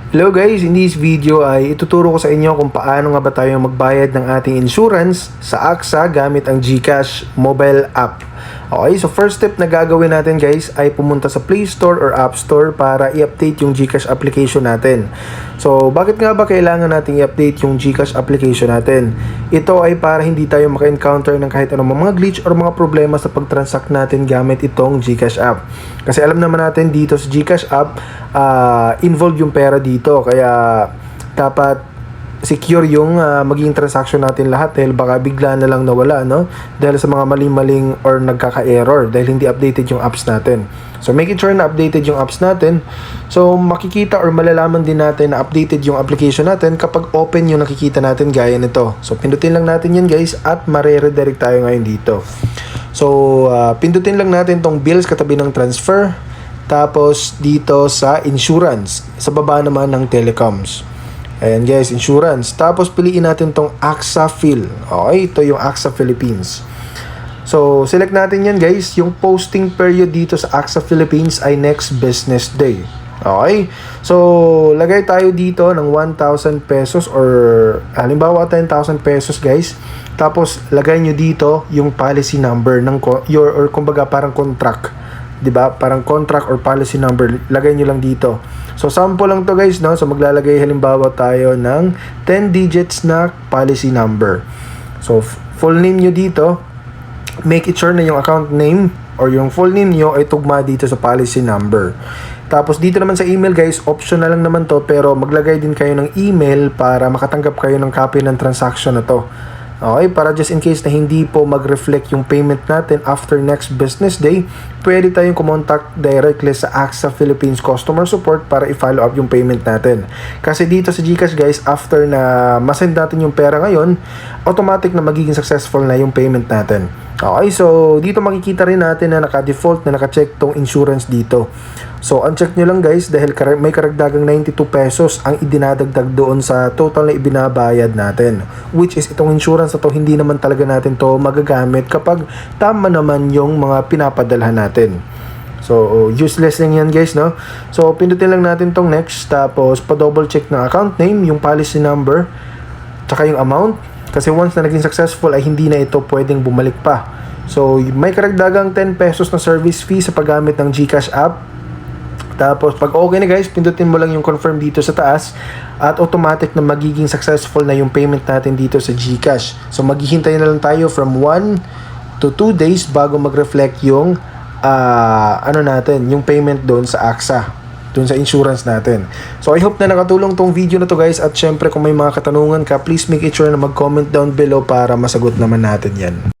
Hello guys, in this video ay ituturo ko sa inyo kung paano nga ba tayo magbayad ng ating insurance sa AXA gamit ang GCash mobile app. Okay, so first step na gagawin natin guys ay pumunta sa Play Store or App Store para i-update yung GCash application natin. So bakit nga ba kailangan natin i-update yung GCash application natin? Ito ay para hindi tayo maka-encounter ng kahit anong mga glitch or mga problema sa pag-transact natin gamit itong GCash app. Kasi alam naman natin dito sa GCash app, involved yung pera dito, kaya dapat secure yung maging transaction natin lahat dahil baka bigla na lang nawala, no? Dahil sa mga maling-maling or nagkaka-error dahil hindi updated yung apps natin. So making sure na updated yung apps natin. So makikita or malalaman din natin na updated yung application natin kapag open yung nakikita natin gaya nito. So pindutin lang natin yan guys at mare-redirect tayo ngayon dito. So pindutin lang natin tong bills katabi ng transfer. Tapos dito sa insurance, sa baba naman ng telecoms. Ayan guys, insurance. Tapos piliin natin tong AXA Phil. Okay, ito yung AXA Philippines. So select natin yan guys. Yung posting period dito sa AXA Philippines ay next business day. Okay, so lagay tayo dito ng 1,000 pesos or halimbawa 10,000 pesos guys. Tapos lagay nyo dito yung policy number ng or kumbaga parang contract. 'Di ba? Parang contract or policy number, lagay niyo lang dito. So sample lang to guys, no? So maglalagay halimbawa tayo ng 10 digits na policy number. So full name niyo dito. Make it sure na yung account name or yung full name niyo ay tugma dito sa policy number. Tapos dito naman sa email guys, optional lang naman to, pero maglagay din kayo ng email para makatanggap kayo ng copy ng transaction na to. Okay, para just in case na hindi po mag-reflect yung payment natin after next business day, pwede tayong kumontak directly sa AXA Philippines Customer Support para i-follow up yung payment natin. Kasi dito sa GCash guys, after na masend natin yung pera ngayon, automatic na magiging successful na yung payment natin. Okay, so dito makikita rin natin na naka-default na naka-check tong insurance dito. So uncheck nyo lang guys dahil may karagdagang 92 pesos ang idinadagdag doon sa total na ibinabayad natin. Which is itong insurance na to, hindi naman talaga natin to magagamit kapag tama naman yung mga pinapadalhan natin. So useless lang yan guys, no? So pindutin lang natin tong next, tapos pa-double check ng account name, yung policy number, tsaka yung amount. Kasi once na naging successful ay hindi na ito pwedeng bumalik pa. So may karagdagang 10 pesos na service fee sa paggamit ng GCash app. Tapos pag okay na guys, pindutin mo lang yung confirm dito sa taas at automatic na magiging successful na yung payment natin dito sa GCash. So maghihintay na lang tayo from 1 to 2 days bago mag-reflect yung yung payment doon sa AXA, doon sa insurance natin. So I hope na nakatulong tong video na to guys, at syempre kung may mga katanungan ka, please make it sure na mag-comment down below para masagot naman natin yan.